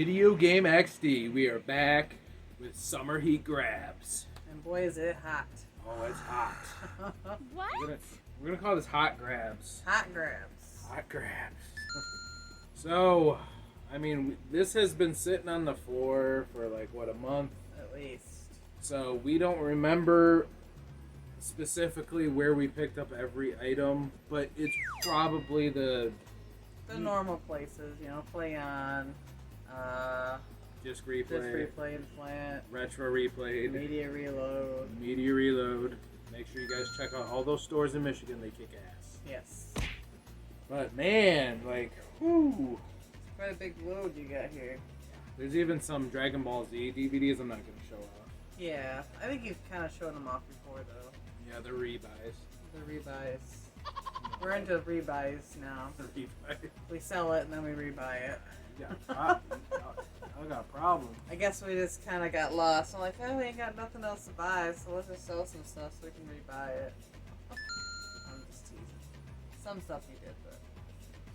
Video Game XD. We are back with Summer Heat Grabs. And boy, is it hot. Oh, it's hot. What? We're gonna call this Hot Grabs. Hot grabs. Hot Grabs. So, I mean, this has been sitting on the floor for like, what, a month? At least. So, we don't remember specifically where we picked up every item, but it's probably the normal places, you know, Play On, Disc Replay, and Plant, Retro Replay, Media Reload. Media Reload. Make sure you guys check out all those stores in Michigan. They kick ass. Yes. But man, like, whoo. It's quite a big load you got here. There's even some Dragon Ball Z DVDs I'm not going to show off. Yeah, I think you've kind of shown them off before, though. Yeah, they're rebuys. The rebuys. We're into rebuys now. They're rebuys. We sell it and then we rebuy it. You got a problem. I got a problem. I guess we just kind of got lost. I'm like, oh, we ain't got nothing else to buy, so let's just sell some stuff so we can rebuy it. I'm just teasing. Some stuff you did, but...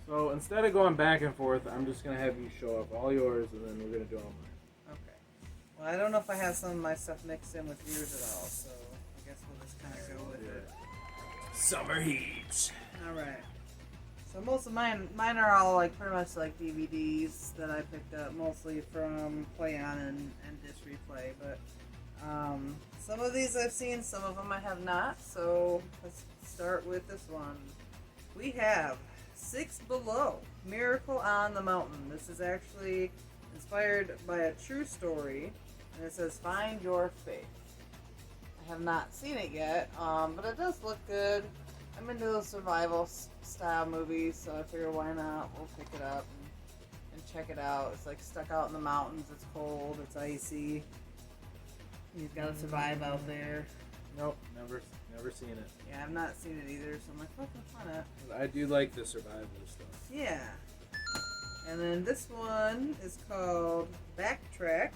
So instead of going back and forth, I'm just going to have you show up all yours and then we're going to do all mine. Okay. Well, I don't know if I have some of my stuff mixed in with yours at all, so I guess we'll just kind of go with it. Summer Heat. Alright. So most of mine are all like pretty much like DVDs that I picked up, mostly from Play On and Disc Replay. But some of these I've seen, some of them I have not. So let's start with this one. We have Six Below, Miracle on the Mountain. This is actually inspired by a true story, and it says Find Your Faith. I have not seen it yet, but it does look good. I'm into those survival style movies, so I figure why not? We'll pick it up and check it out. It's like stuck out in the mountains. It's cold. It's icy. You've got to survive out there. Nope, never seen it. Yeah, I've not seen it either, so I'm like, what the fun? I do like the survival stuff. Yeah. And then this one is called Backtrack.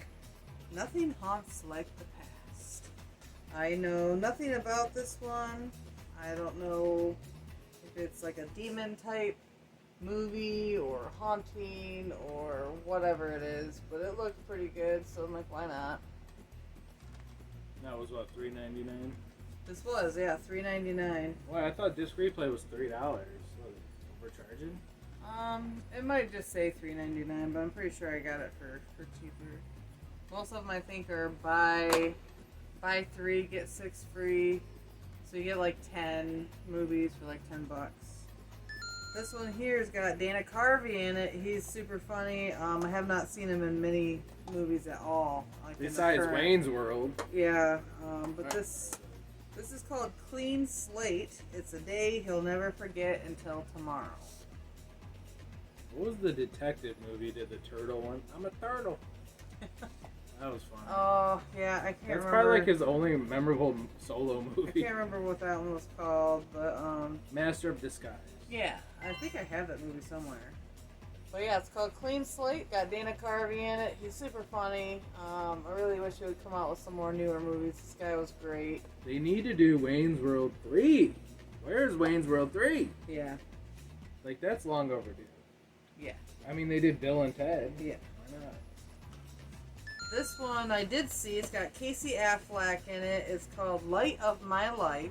Nothing haunts like the past. I know nothing about this one. I don't know if it's like a demon type movie or haunting or whatever it is, but it looked pretty good, so I'm like, why not? That was what, $3.99? This was, yeah, $3.99. Well, I thought Disc Replay was $3. What, overcharging? It might just say $3.99, but I'm pretty sure I got it for cheaper. Most of them I think are buy 3 get 6 free. So you get like 10 movies for like $10. This one here's got Dana Carvey in it. He's super funny. I have not seen him in many movies at all. Like besides Wayne's World. Yeah, but this is called Clean Slate. It's a day he'll never forget until tomorrow. What was the detective movie? Did the turtle one? I'm a turtle. That was fun. Oh, yeah, I can't remember. That's probably like his only memorable solo movie. I can't remember what that one was called, but Master of Disguise. yeah, I think I have that movie somewhere. But yeah, it's called Clean Slate. Got Dana Carvey in it. He's super funny. I really wish he would come out with some more newer movies. This guy was great. They need to do Wayne's World 3. Where's Wayne's World 3? Yeah. Like, that's long overdue. Yeah. I mean, they did Bill and Ted. Yeah. Why not? This one I did see. It's got Casey Affleck in it. It's called Light of My Life.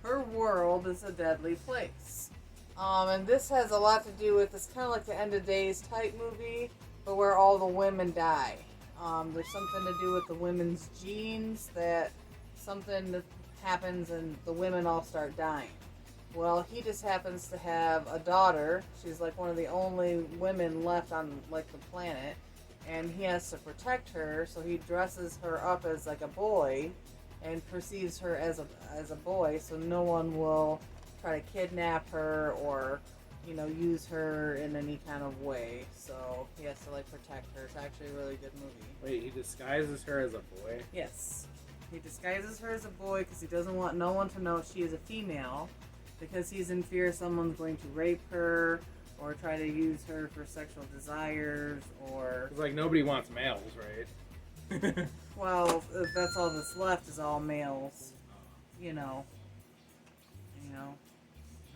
Her world is a deadly place. And this has a lot to do with, it's kind of like the End of Days type movie, but where all the women die. There's something to do with the women's genes, that something that happens and the women all start dying. Well, he just happens to have a daughter. She's like one of the only women left on like the planet. And he has to protect her, so he dresses her up as like a boy and perceives her as a boy, so no one will try to kidnap her or, you know, use her in any kind of way. So he has to like protect her. It's actually a really good movie. Wait, he disguises her as a boy? Yes. He disguises her as a boy because he doesn't want no one to know she is a female, because he's in fear someone's going to rape her or try to use her for sexual desires, or... Because, like, nobody wants males, right? Well, that's all that's left is all males. You know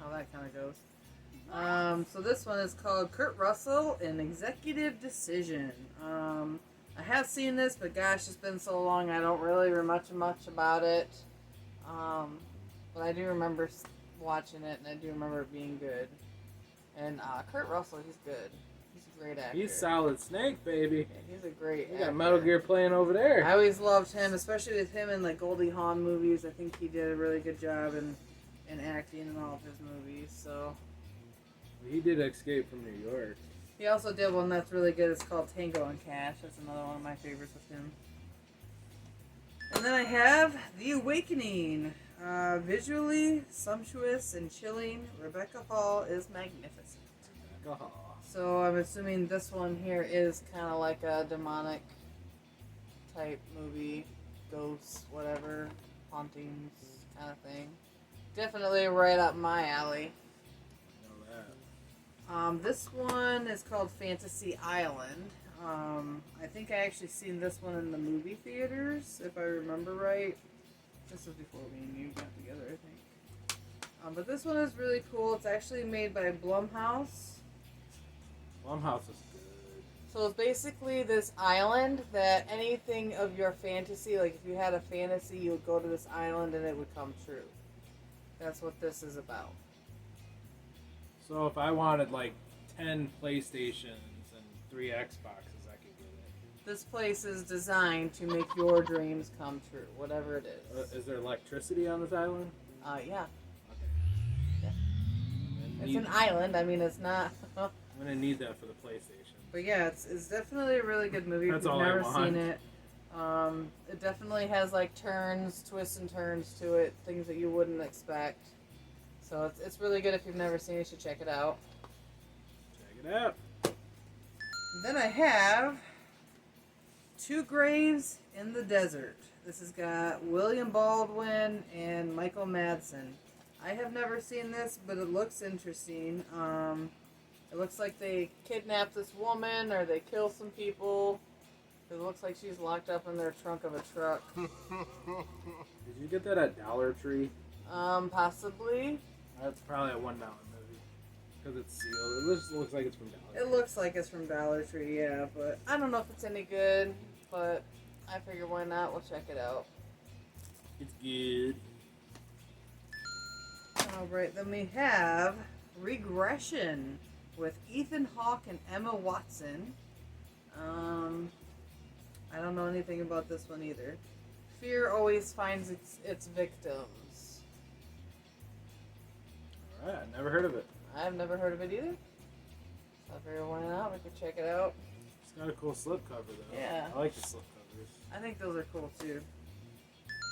how that kind of goes. So this one is called Kurt Russell, An Executive Decision. I have seen this, but gosh, it's been so long, I don't really remember much about it. But I do remember watching it, and I do remember it being good. And Kurt Russell, he's good. He's a great actor. He's Solid Snake, baby. Yeah, he's a great We actor. got Metal Gear playing over there. I always loved him, especially with him in like Goldie Hawn movies. I think he did a really good job in acting in all of his movies. So He did Escape from New York. he also did one that's really good. It's called Tango and Cash. That's another one of my favorites with him. And then I have The Awakening. Visually sumptuous and chilling, Rebecca Hall is magnificent. So I'm assuming this one here is kind of like a demonic type movie, ghosts, whatever, hauntings kind of thing. Definitely right up my alley. This one is called Fantasy Island. I think I actually seen this one in the movie theaters, if I remember right. This was before me and you got together, I think. But this one is really cool. It's actually made by Blumhouse. Blumhouse is good. So it's basically this island that anything of your fantasy, like if you had a fantasy, you would go to this island and it would come true. That's what this is about. So if I wanted like 10 PlayStations and 3 Xboxes, I could get it. This place is designed to make your dreams come true, whatever it is. Is there electricity on this island? Yeah. Okay. Yeah. I'm It's gonna an island. I mean, it's not. I'm gonna need that for the PlayStation. But yeah, it's definitely a really good movie. That's if you've all I never want. seen it. It definitely has like twists and turns to it, things that you wouldn't expect. So it's really good. If you've never seen it, you should check it out. Check it out. Then I have Two Graves in the Desert. This has got William Baldwin and Michael Madsen. I have never seen this, but it looks interesting. It looks like they kidnap this woman or they kill some people. It looks like she's locked up in their trunk of a truck. Did you get that at Dollar Tree? Possibly. That's probably a $1 movie because it's sealed. It just looks like it's from Dollar Tree. It looks like it's from Dollar Tree, yeah, but I don't know if it's any good, but I figure why not? We'll check it out. It's good. Alright, then we have Regression with Ethan Hawke and Emma Watson. I don't know anything about this one either. Fear always finds its victims. Alright, I never heard of it. I've never heard of it either. So I figure why not? We could check it out. It's got a cool slipcover though. Yeah. I like the slipcovers. I think those are cool too.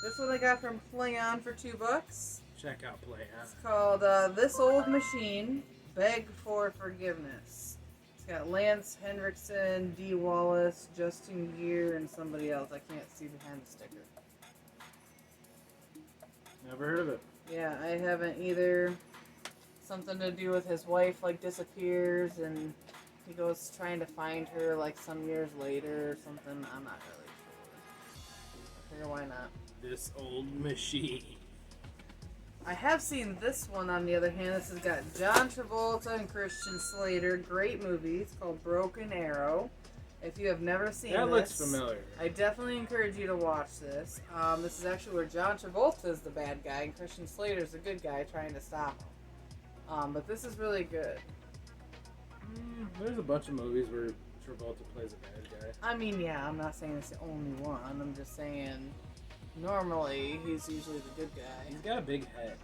This one I got from Play On for $2. Check out Play On. It's called This Old Machine, Beg for Forgiveness. It's got Lance Henriksen, Dee Wallace, Justin Gear, and somebody else. I can't see behind the sticker. Never heard of it. Yeah, I haven't either. Something to do with his wife, like, disappears, and he goes trying to find her, like, some years later or something. I'm not really sure. I figure why not. This Old Machine. I have seen this one, on the other hand. This has got John Travolta and Christian Slater. Great movie. It's called Broken Arrow. If you have never seen That this, looks familiar. I definitely encourage you to watch this. This is actually where John Travolta is the bad guy and Christian Slater is the good guy trying to stop him. But this is really good. There's a bunch of movies where Travolta plays a bad guy. I mean, yeah, I'm not saying it's the only one. I'm just saying normally he's usually the good guy. He's got a big head.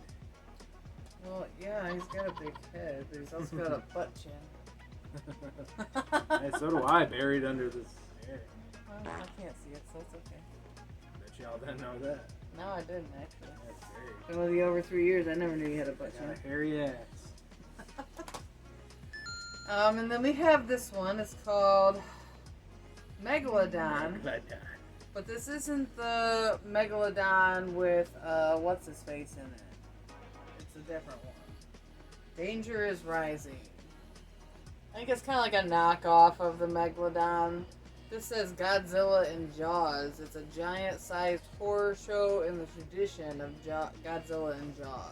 Well, yeah, he's got a big head, but he's also got a butt chin. Hey, so do I, buried under this hair. Well, I can't see it, so it's okay. Bet y'all didn't know that. No, I didn't actually. That's great. Been with you over 3 years. I never knew you had a butt Got chin. a hairy ass. And then we have this one. It's called Megalodon. But this isn't the Megalodon with what's his face in it. It's a different one. Danger is Rising. I think it's kind of like a knockoff of the Megalodon. This says Godzilla and Jaws. It's a giant-sized horror show in the tradition of Godzilla and Jaws.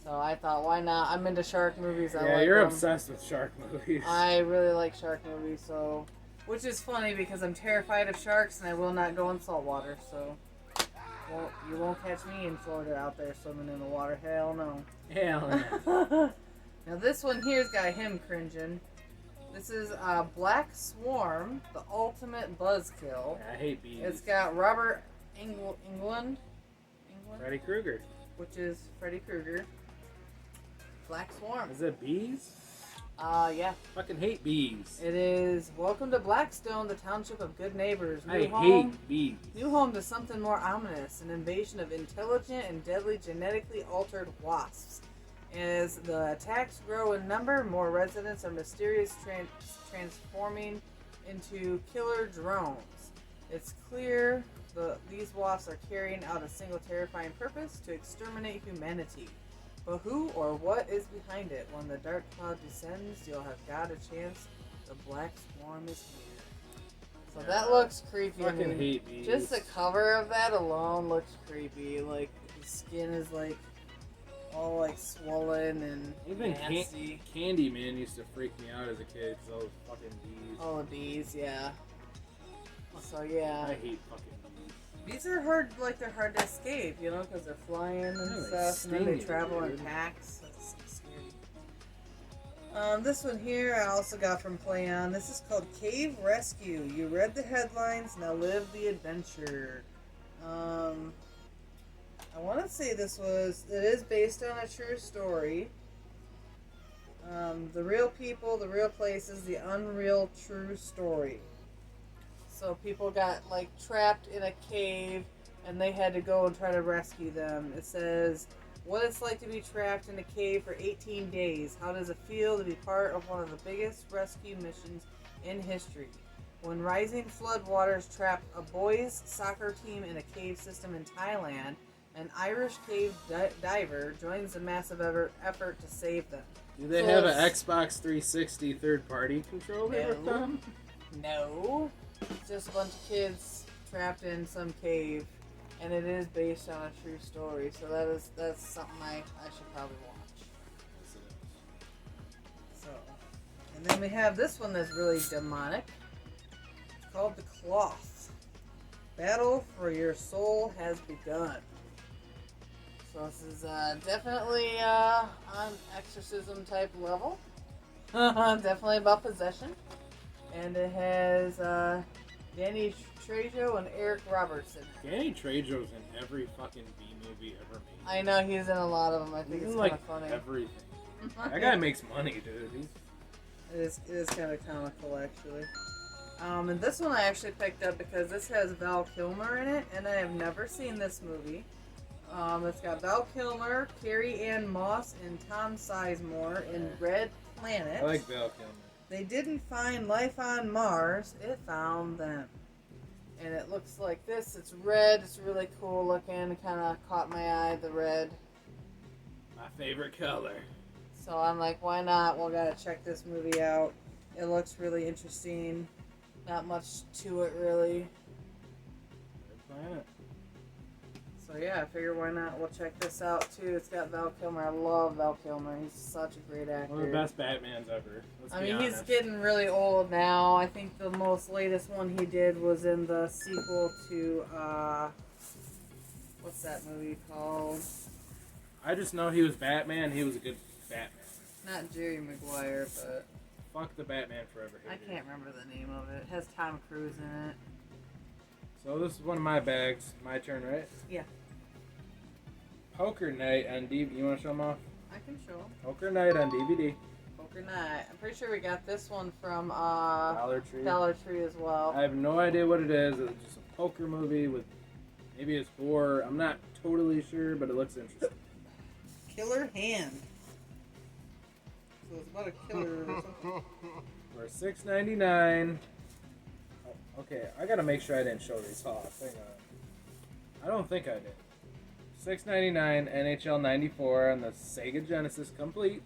So I thought, why not? I'm into shark movies. I Yeah, like you're them. obsessed with shark movies. I really like shark movies, so which is funny because I'm terrified of sharks and I will not go in salt water. So, well, you won't catch me in Florida out there swimming in the water. Hell no. Hell no. Now this one here's got him cringing. This is Black Swarm, the ultimate buzzkill. I hate bees. It's got Robert England, Freddy Krueger. which is Freddy Krueger. Black Swarm. Is it bees? Yeah. Fucking hate bees. It is Welcome to Blackstone, the township of good neighbors. I hate bees. New home to something more ominous, an invasion of intelligent and deadly genetically altered wasps. As the attacks grow in number, more residents are mysteriously transforming into killer drones. It's clear these wasps are carrying out a single terrifying purpose: to exterminate humanity. But who or what is behind it? When the dark cloud descends, you'll have got a chance. The Black Swarm is here. So that looks creepy. Fucking hate bees. Just the cover of that alone looks creepy. Like, the skin is like all like swollen and Even nasty. Candyman used to freak me out as a kid because all those fucking bees. All the bees, yeah. So yeah, I hate fucking bees. bees are hard. Like, they're hard to escape, you know, because they're flying and Yeah, they stuff, and then they sting you, travel in dude. packs. That's so scary. This one here I also got from PlayOn. This is called Cave Rescue. You read the headlines, now live the adventure. I want to say it is based on a true story. The real people, the real places, the unreal true story. So people got like trapped in a cave and they had to go and try to rescue them. It says, what it's like to be trapped in a cave for 18 days. How does it feel to be part of one of the biggest rescue missions in history? When rising floodwaters trapped a boys' soccer team in a cave system in Thailand, an Irish cave diver joins the massive effort to save them. Do they have an Xbox 360 third-party controller with No. them? No. It's just a bunch of kids trapped in some cave, and it is based on a true story, so that's something I should probably watch. Yes, it is. So, and then we have this one that's really demonic. It's called The Cloth. Battle for your soul has begun. So this is definitely on exorcism type level. Definitely about possession. And it has Danny Trejo and Eric Robertson. Danny Trejo's in every fucking B movie ever made. I know he's in a lot of them. I think He's it's in kind like of funny. everything. That guy makes money, dude. It is kind of comical, actually. And this one I actually picked up because this has Val Kilmer in it, and I have never seen this movie. It's got Val Kilmer, Carrie Ann Moss, and Tom Sizemore in Red Planet. I like Val Kilmer. They didn't find life on Mars, it found them. And it looks like this. It's red, it's really cool looking. It kind of caught my eye, the red. My favorite color. So I'm like, why not? Well, gotta check this movie out. It looks really interesting. Not much to it, really. Red Planet. So yeah, I figure why not? We'll check this out too. It's got Val Kilmer. I love Val Kilmer. He's such a great actor. One of the best Batmans ever. Let's I be mean, honest. he's getting really old now. I think the most latest one he did was in the sequel to what's that movie called? I just know he was Batman. He was a good Batman. Not Jerry Maguire, but Fuck the Batman Forever. I hater. can't remember the name of it. It has Tom Cruise in it. So this is one of my bags. My turn, right? Yeah. Poker Night on DVD. You want to show them off? I can show him. Poker Night on DVD. Poker Night. I'm pretty sure we got this one from Dollar Tree. Dollar Tree as well. I have no idea what it is. It's just a poker movie with maybe it's gore. I'm not totally sure, but it looks interesting. Killer Hand. So it's about a killer or something. For $6.99. Oh, okay, I gotta make sure I didn't show these off. Hang on. I don't think I did. $6.99 NHL 94 on the Sega Genesis complete.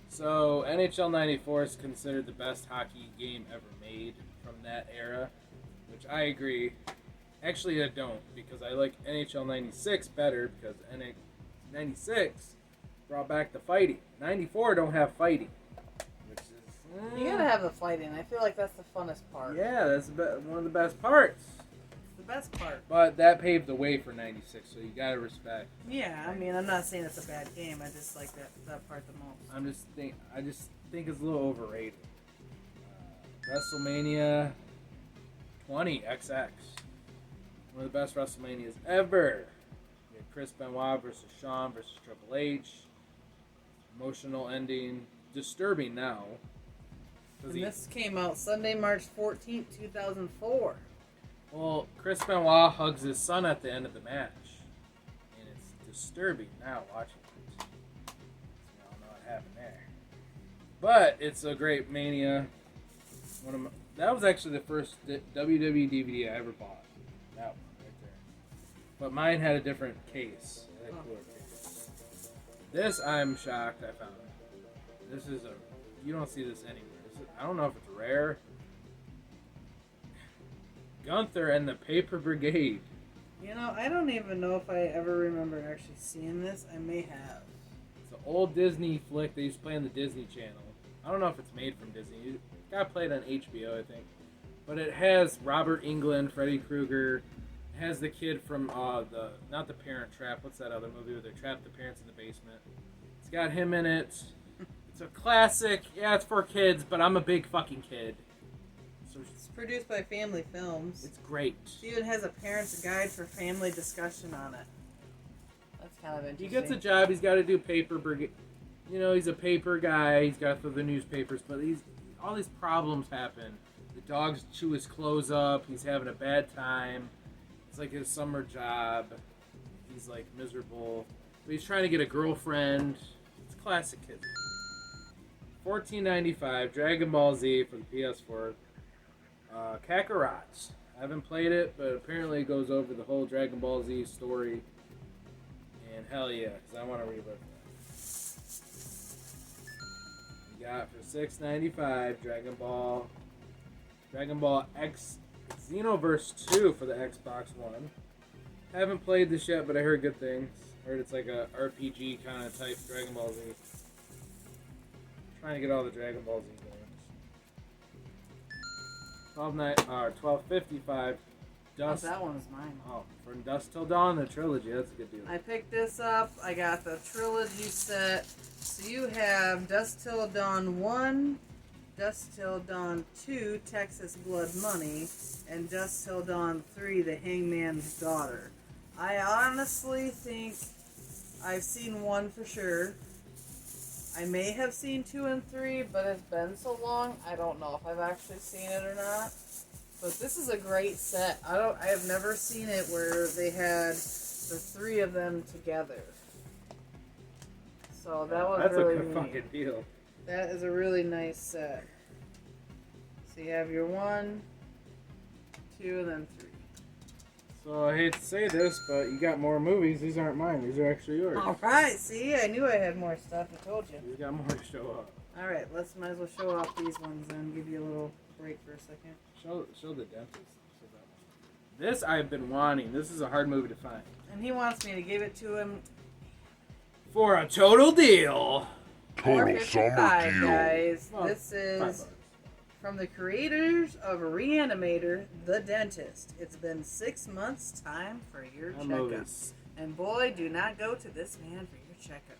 So NHL 94 is considered the best hockey game ever made from that era, which I agree. Actually, I don't, because I like NHL 96 better because 96 brought back the fighting. 94 don't have fighting. Which is... You gotta have the fighting. I feel like that's the funnest part. Yeah, that's one of the best parts. It's the best part. But that paved the way for 96, so you gotta respect. Yeah, I mean, I'm not saying it's a bad game. I just like that part the most. I just think it's a little overrated. WrestleMania 20 XX. One of the best WrestleManias ever. We had Chris Benoit versus Shawn versus Triple H. Emotional ending. Disturbing now. And this came out Sunday, March 14th, 2004. Well, Chris Benoit hugs his son at the end of the match. And it's disturbing now watching it. You all know what happened there. But it's a great Mania. That was actually the first WWE DVD I ever bought. That one right there. But mine had a different case. It had a cooler case. This, I'm shocked I found. This is you don't see this anywhere. I don't know if it's rare. Gunther and the Paper Brigade. You know, I don't even know if I ever remember actually seeing this. I may have. It's an old Disney flick they used to play on the Disney Channel. I don't know if it's made from Disney. It got played on HBO, I think. But it has Robert Englund, Freddy Krueger. It has the kid from not the Parent Trap. What's that other movie where they trap the parents in the basement? It's got him in it. It's a classic. Yeah, it's for kids, but I'm a big fucking kid. So it's produced by Family Films. It's great. It even has a parent's guide for family discussion on it. That's kind of interesting. He gets a job. He's got to do paper brigade. You know, he's a paper guy. He's got to throw the newspapers, but all these problems happen. The dogs chew his clothes up. He's having a bad time. It's like his summer job. He's like miserable. But he's trying to get a girlfriend. It's classic kids. $14.95. Dragon Ball Z for the PS4. Kakarot. I haven't played it, but apparently it goes over the whole Dragon Ball Z story. And hell yeah, because I want to relive that. We got for $6.95 Dragon Ball X Xenoverse 2 for the Xbox One. Haven't played this yet, but I heard good things. Heard it's like a RPG kind of type Dragon Ball Z. Trying to get all the Dragon Ball Z games. $12.55. Dust. Oh, that one is mine. Oh, from Dusk Till Dawn, the trilogy. That's a good deal. I picked this up. I got the trilogy set. So you have Dusk Till Dawn 1, Dusk Till Dawn 2, Texas Blood Money, and Dusk Till Dawn 3, The Hangman's Daughter. I honestly think I've seen 1 for sure. I may have seen 2 and 3, but it's been so long, I don't know if I've actually seen it or not. But this is a great set. I have never seen it where they had the 3 of them together. So that was really neat. That's a good fucking deal. That is a really nice set. So you have your 1, 2, and then 3. So I hate to say this, but you got more movies. These aren't mine. These are actually yours. Alright, see? I knew I had more stuff. I told you. You got more to show off. Alright, might as well show off these ones and give you a little break for a second. Show the dentist. This I've been wanting. This is a hard movie to find. And he wants me to give it to him for a total deal. Total summer deal. Guys. Well, this is from the creators of Reanimator, The Dentist. It's been 6 months' time for your checkup. And boy, do not go to this man for your checkup.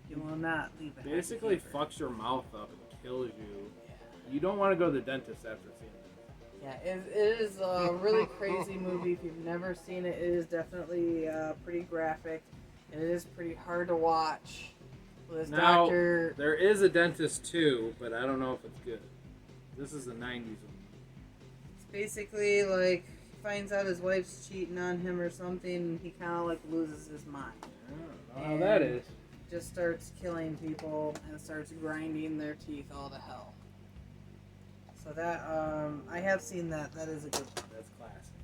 You will not leave it. Basically fucks your mouth up and kills you. Yeah. You don't want to go to the dentist after seeing it. Yeah, it is a really crazy movie. If you've never seen it, it is definitely pretty graphic. And it is pretty hard to watch. Now, there is a Dentist too, but I don't know if it's good. This is the 90s one. It's basically like he finds out his wife's cheating on him or something, and he kind of like loses his mind. I don't know how that is. Just starts killing people and starts grinding their teeth all to hell. So that, I have seen that. That is a good one. That's classic.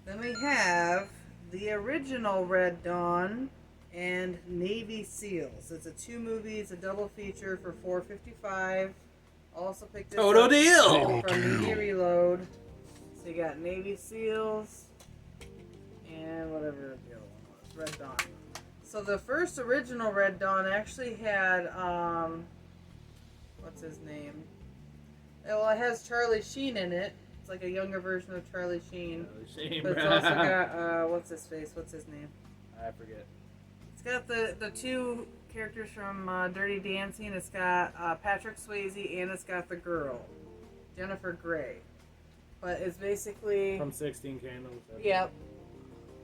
Then we have the original Red Dawn and Navy SEALs. It's a 2 movies, a double feature for $4.55. Also picked this Total up deal from Media Reload. So you got Navy SEALs and whatever the other one was, Red Dawn. So the first original Red Dawn actually had what's his name? Well, it has Charlie Sheen in it. It's like a younger version of Charlie Sheen. Charlie Sheen, But it's also got what's his face? What's his name? I forget. It's got the two characters from Dirty Dancing. It's got Patrick Swayze and it's got the girl, Jennifer Grey. But it's basically From 16 Candles. Yep.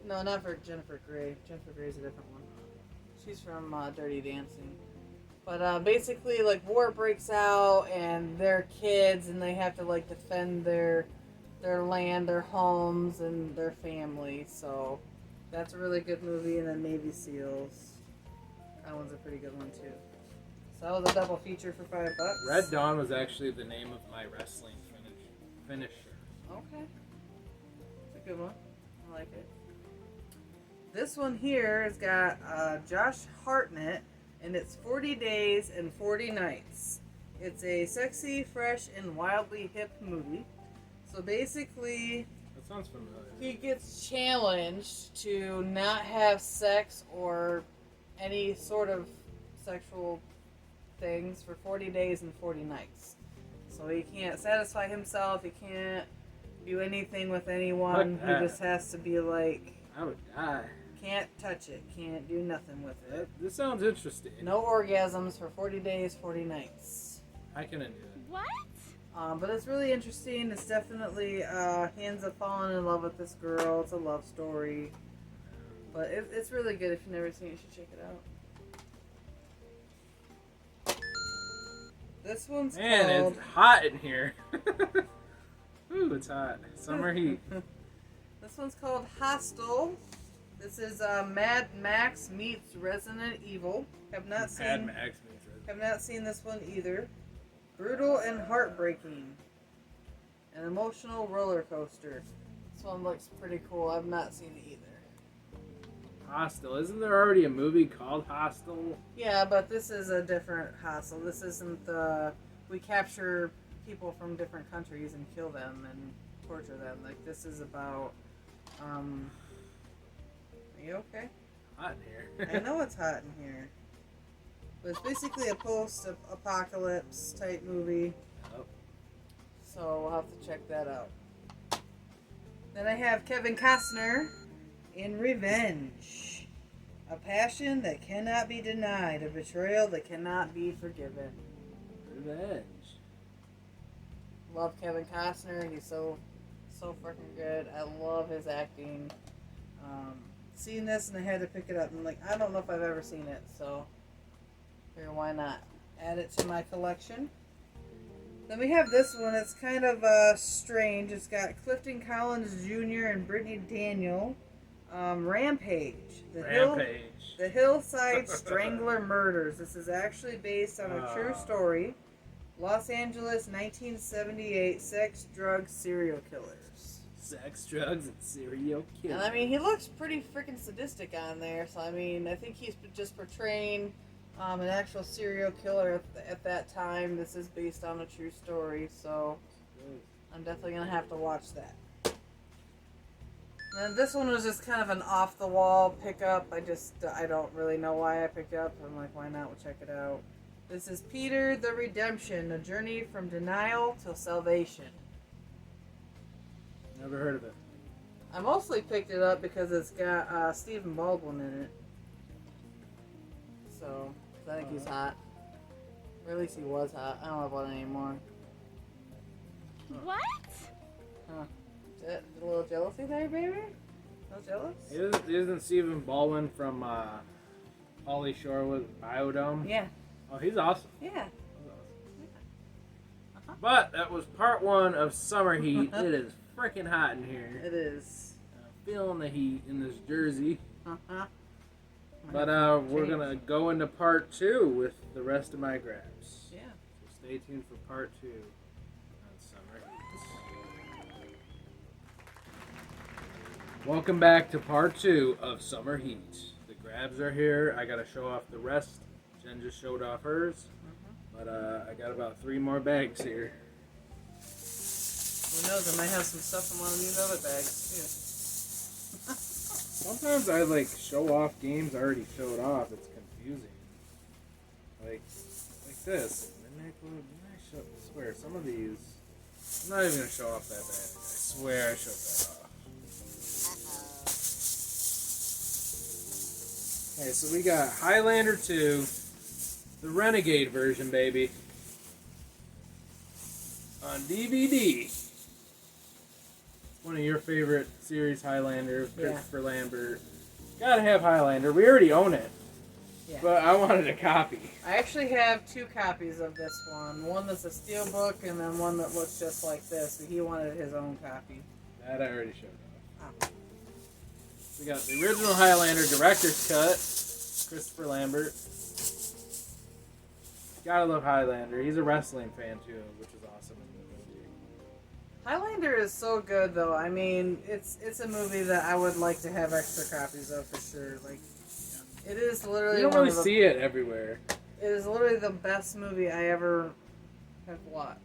No, not for Jennifer Grey. Jennifer Grey's a different one. She's from Dirty Dancing. But basically, like, war breaks out, and they're kids, and they have to, like, defend their land, their homes, and their family. So that's a really good movie. And then Navy SEALs. That one's a pretty good one, too. So that was a double feature for $5. Red Dawn was actually the name of my wrestling finisher. Okay. It's a good one. I like it. This one here has got Josh Hartnett, and it's 40 Days and 40 Nights. It's a sexy, fresh, and wildly hip movie. So basically, That sounds familiar. he gets challenged to not have sex or any sort of sexual things for 40 days and 40 nights. So he can't satisfy himself, he can't do anything with anyone. Fuck He that. just has to be like, I would die. can't touch it, can't do nothing with it. This sounds interesting. No orgasms for 40 days, 40 nights. I can do it. What? But it's really interesting. It's definitely he ends up falling in love with this girl. It's a love story. But it's really good. If you've never seen it, you should check it out. This one's Man, called... it's hot in here. Ooh, it's hot. Summer heat. This one's called Hostel. This is Mad Max meets Resident Evil. Have not Mad seen Max means Resident have not seen this one either. Brutal and heartbreaking. An emotional roller coaster. This one looks pretty cool. I've not seen it either. Hostel. Isn't there already a movie called Hostel? Yeah, but this is a different Hostel. This isn't the we capture people from different countries and kill them and torture them. Like this is about Are you okay? Hot in I here. know it's hot in here. But it's basically a post-apocalypse type movie. Oh. So we'll have to check that out. Then I have Kevin Costner in Revenge. A passion that cannot be denied. A betrayal that cannot be forgiven. Revenge. Love Kevin Costner. He's so freaking good. I love his acting. Seen this and I had to pick it up. And like, I don't know if I've ever seen it, so figure why not add it to my collection. Then we have this one. It's kind of strange. It's got Clifton Collins Jr. and Brittany Daniel. Rampage. The Hillside Strangler Murders. This is actually based on a true story. Los Angeles, 1978. Sex, drugs, serial killers. Sex, drugs, and serial killers. And I mean, he looks pretty freaking sadistic on there. So I mean, I think he's just portraying an actual serial killer at that time. This is based on a true story, so I'm definitely gonna have to watch that. And this one was just kind of an off-the-wall pickup. I don't really know why I picked it up. I'm like, why not? We'll check it out. This is Peter the Redemption, a journey from denial to salvation. Never heard of it. I mostly picked it up because it's got Stephen Baldwin in it. So, I think he's hot. Or at least he was hot. I don't know about it anymore. What? Huh. A little jealousy there, baby? No jealous? Isn't Stephen Baldwin from Pauly Shore with Biodome? Yeah. Oh, he's awesome. Yeah. He's awesome. But that was part one of Summer Heat. It is freaking hot in here. It is. Feeling the heat in this jersey. Uh-huh. But we're gonna go into part two with the rest of my grabs. Yeah. So stay tuned for part two on Summer Heat. Welcome back to part two of Summer Heat. The grabs are here. I gotta show off the rest. Jen just showed off hers. But I got about 3 more bags here. Who knows? I might have some stuff in one of these other bags, too. Sometimes I like show off games I already showed off. It's confusing. Like this. Midnight Club. I swear, some of these. I'm not even gonna show off that bad. I swear I showed that off. Okay, so we got Highlander 2, the Renegade version, baby, on DVD. One of your favorite series, Highlander, Christopher Lambert. Gotta have Highlander. We already own it. Yeah. But I wanted a copy. I actually have 2 copies of this one. One that's a steelbook, and then one that looks just like this. But he wanted his own copy. That I already showed off. Oh. We got the original Highlander director's cut. Christopher Lambert. Gotta love Highlander. He's a wrestling fan too, which is awesome in the movie. Highlander is so good, though. I mean, it's a movie that I would like to have extra copies of for sure. Like, it is literally. You don't really see it everywhere. It is literally the best movie I ever have watched.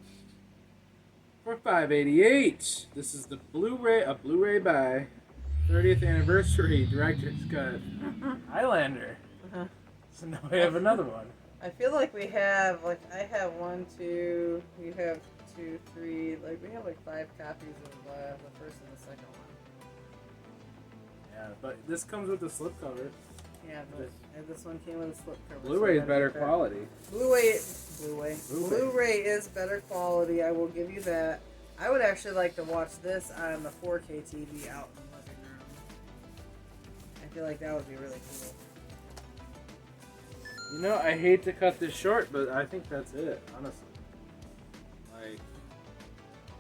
For $5.88, this is the Blu-ray, a Blu-ray by 30th anniversary director's cut. Highlander. So now we have another one. I feel like we have, like, I have 1, 2, you have 2, 3, like, we have like 5 copies of the first and the second one. Yeah, but this comes with the slipcover. Yeah, but this one came with a slipcover. Blu-ray is better quality. Blu-ray is better quality, I will give you that. I would actually like to watch this on the 4K TV out in the living room. I feel like that would be really cool. You know, I hate to cut this short, but I think that's it, honestly. Like,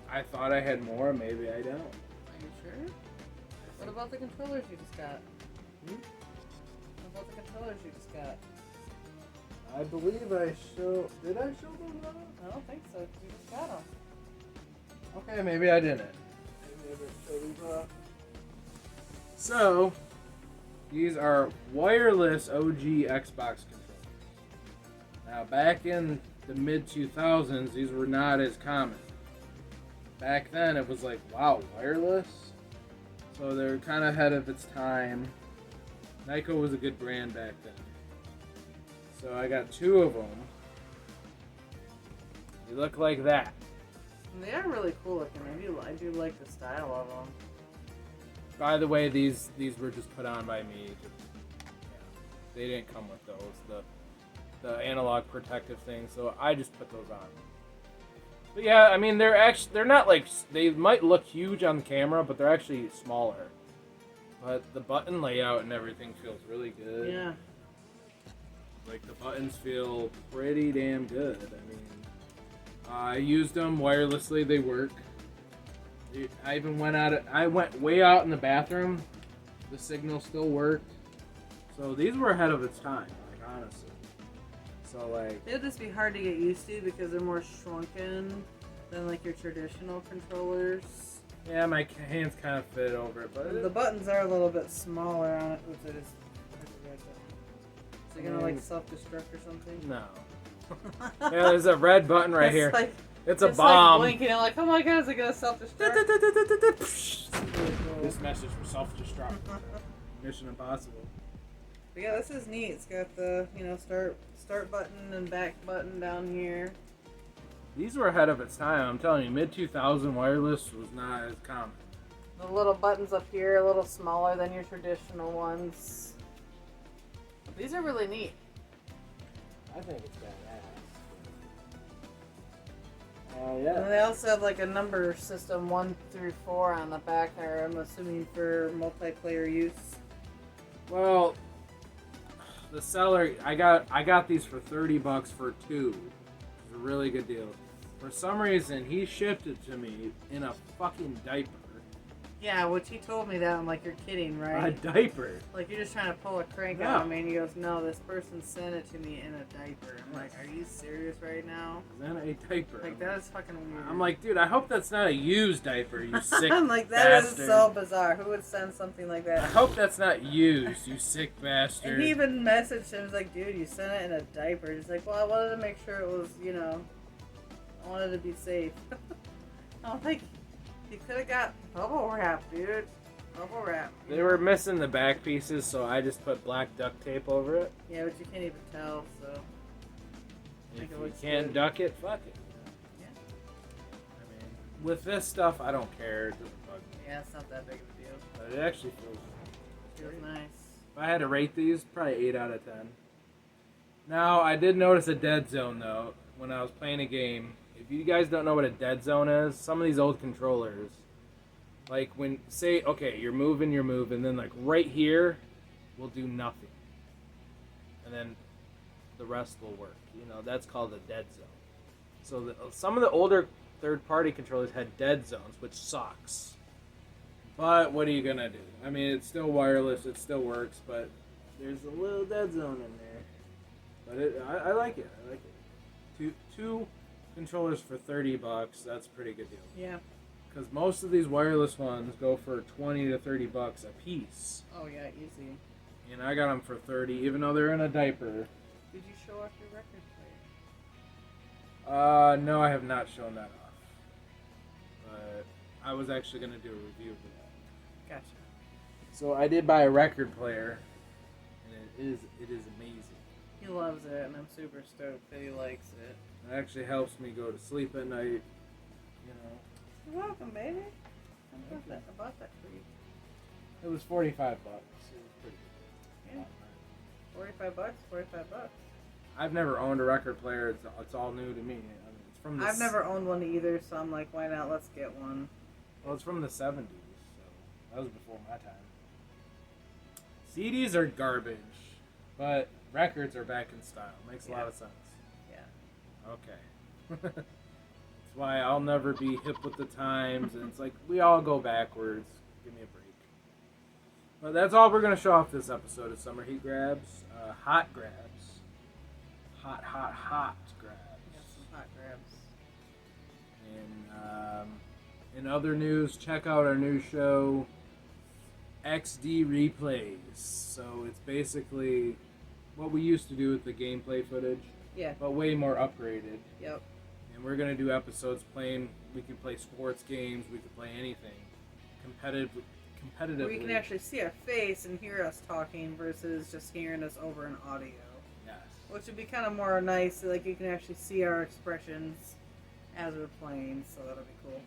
I thought I had more, maybe I don't. Are you sure? What about the controllers you just got? What about the controllers you just got? I believe I showed... Did I show them off? I don't think so, 'cause you just got them. Okay, maybe I didn't. Maybe I showed these off. So, these are wireless OG Xbox controllers. Now, back in the mid-2000s, these were not as common. Back then, it was like, wow, wireless? So they're kind of ahead of its time. Nyko was a good brand back then. So I got 2 of them. They look like that. They are really cool looking. I do like the style of them. By the way, these were just put on by me. They didn't come with those, the analog protective thing, so I just put those on. But yeah, I mean, they're not like, they might look huge on the camera, but they're actually smaller. But the button layout and everything feels really good. Yeah. Like, the buttons feel pretty damn good. I mean, I used them wirelessly, they work. I even I went way out in the bathroom, the signal still worked. So these were ahead of its time, like, honestly. So, like... They would just be hard to get used to because they're more shrunken than, like, your traditional controllers. Yeah, my hands kind of fit over it, but... The buttons are a little bit smaller on it. Oops, Is it gonna, like, self-destruct or something? No. Yeah, there's a red button right here. Like, it's a bomb. Like blinking, like, oh my god, is it gonna self-destruct? This message for self-destruct. Mission Impossible. But yeah, this is neat. It's got the, start button and back button down here. These were ahead of its time. I'm telling you, mid-2000 wireless was not as common. The little buttons up here are a little smaller than your traditional ones. These are really neat. I think it's badass. And then they also have like a number system 1 through 4 on the back there. I'm assuming for multiplayer use. Well, the seller, I got these for $30 for 2. It's a really good deal. For some reason, he shipped it to me in a fucking diaper. Yeah, which he told me that. I'm like, you're kidding, right? A diaper. Like, you're just trying to pull a crank out of me. And he goes, no, this person sent it to me in a diaper. I'm like, are you serious right now? Then a diaper. Like, that is fucking weird. I'm like, dude, I hope that's not a used diaper, you sick I'm like, that bastard. is so bizarre. Who would send something like that? I hope that's not used, you sick bastard. And he even messaged him, he was like, dude, you sent it in a diaper. He's like, well, I wanted to make sure it was, I wanted to be safe. I'm like, you could have got bubble wrap, dude. Bubble wrap. They were missing the back pieces, so I just put black duct tape over it. Yeah, but you can't even tell, so. If Think it you looks can't good. duck it, fuck it. Yeah. I mean, with this stuff, I don't care. It doesn't bug me. Yeah, it's not that big of a deal. But it actually feels Feels great. nice. If I had to rate these, probably 8 out of 10. Now, I did notice a dead zone, though, when I was playing a game. If you guys don't know what a dead zone is, some of these old controllers, like when, say, okay, you're moving, then like right here will do nothing. And then the rest will work. You know, that's called a dead zone. So some of the older third-party controllers had dead zones, which sucks. But what are you going to do? I mean, it's still wireless, it still works, but there's a little dead zone in there. But I like it. I like it. Two controllers for $30. That's a pretty good deal. Yeah. Because most of these wireless ones go for $20 to $30 a piece, Oh, yeah, easy. and I got them for $30, even though they're in a diaper. Did you show off your record player? No, I have not shown that off. But I was actually going to do a review of that. Gotcha. So I did buy a record player, and it is amazing. He loves it, and I'm super stoked that he likes it. It actually helps me go to sleep at night, you know. You're welcome, baby. I bought that for you. It was $45. It was pretty good. Yeah. $45, $45. I've never owned a record player. It's all new to me. I mean, it's from the I've never owned one either, so I'm like, why not? Let's get one. Well, it's from the 70s, so that was before my time. CDs are garbage, but records are back in style. Makes a lot of sense. Yeah. Okay. That's why I'll never be hip with the times, and it's like we all go backwards. Give me a break. But that's all we're going to show off this episode of Summer Heat Grabs. Hot grabs. Hot grabs. Got some hot grabs. And in other news, check out our new show, XD Replays. So it's basically what we used to do with the gameplay footage, Yeah. but way more upgraded. Yep. And we're going to do episodes playing, we can play sports games, we can play anything. Competitively. Where you can actually see our face and hear us talking versus just hearing us over an audio. Yes. Which would be kind of more nice, like you can actually see our expressions as we're playing, so that'll be cool.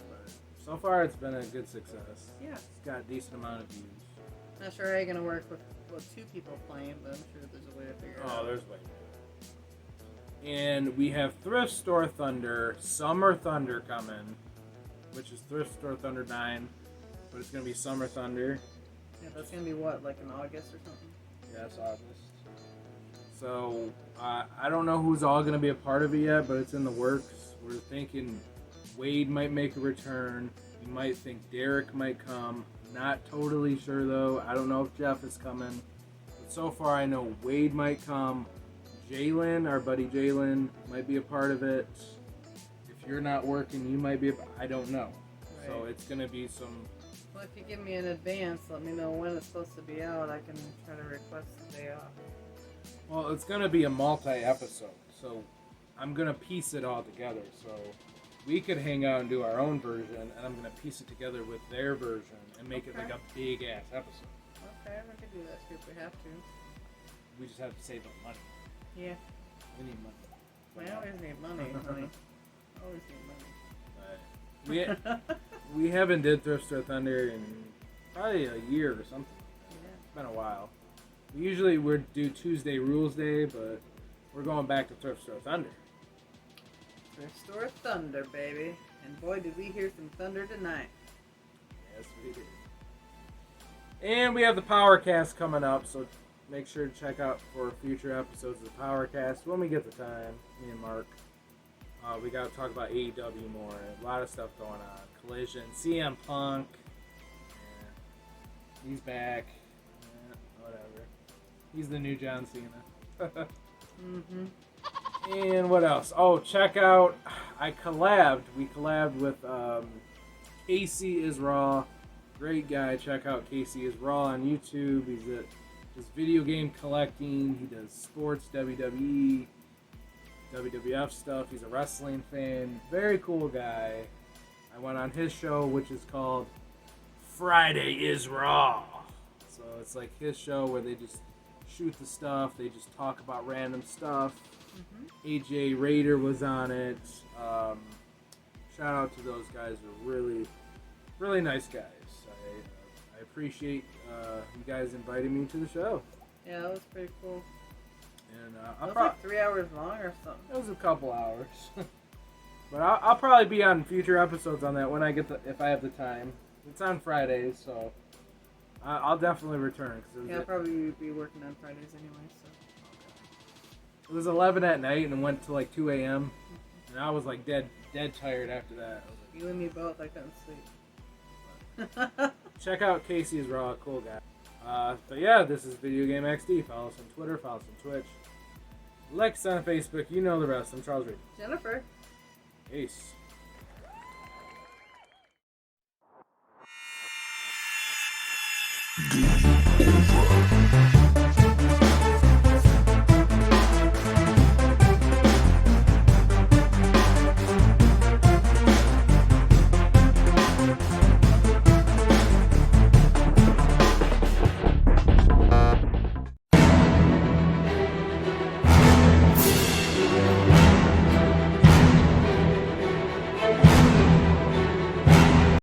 But so far it's been a good success. Yeah. It's got a decent amount of views. Not sure how you're going to work with 2 people playing, but I'm sure there's a way to figure it out. Oh, there's way. And we have Thrift Store Thunder, Summer Thunder coming, which is Thrift Store Thunder 9, but it's going to be Summer Thunder. Yeah, that's going to be what, like in August or something? Yeah, it's August. So, I don't know who's all going to be a part of it yet, but it's in the works. We're thinking Wade might make a return. We might think Derek might come. Not totally sure, though. I don't know if Jeff is coming. But so far, I know Wade might come. Jalen, our buddy Jalen, might be a part of it. If you're not working, you might be. I don't know. Right. So it's going to be some. Well, if you give me an advance, let me know when it's supposed to be out. I can try to request the day off. Well, it's going to be a multi-episode, so I'm going to piece it all together. So we could hang out and do our own version, and I'm going to piece it together with their version and make it like a big-ass episode. Okay, we can do that too if we have to. We just have to save up money. Yeah. We need money. I always need money, honey. Always need money. But we haven't did Thrift Store Thunder in probably a year or something. Yeah. It's been a while. We usually would do Tuesday Rules Day, but we're going back to Thrift Store Thunder. Thrift Store Thunder, baby. And boy, did we hear some thunder tonight. Yes, we did. And we have the Powercast coming up, so make sure to check out for future episodes of the Powercast when we get the time, me and Mark. We got to talk about AEW more. A lot of stuff going on. Collision, CM Punk. Yeah. He's back. Yeah, whatever. He's the new John Cena. Mm-hmm. And what else? Oh, check out. We collabed with Casey is Raw. Great guy. Check out Casey is Raw on YouTube. He's does video game collecting. He does sports, WWE, WWF stuff. He's a wrestling fan. Very cool guy. I went on his show, which is called Friday is Raw. So it's like his show where they just shoot the stuff. They just talk about random stuff. AJ Raider was on it. Shout out to those guys. They're really, really nice guys. I appreciate you guys inviting me to the show. Yeah, that was pretty cool. And it was like 3 hours long or something. It was a couple hours. But I'll probably be on future episodes on that when I get if I have the time. It's on Fridays, so I'll definitely return. I'll probably be working on Fridays anyway. So. It was 11 at night and it went to like 2 a.m. And I was like dead tired after that. I was like, you and me both. I couldn't sleep. Check out Casey's Raw, cool guy. But yeah, this is Video Game XD. Follow us on Twitter, follow us on Twitch. Like us on Facebook, you know the rest. I'm Charles Reed. Jennifer. Peace. Game over.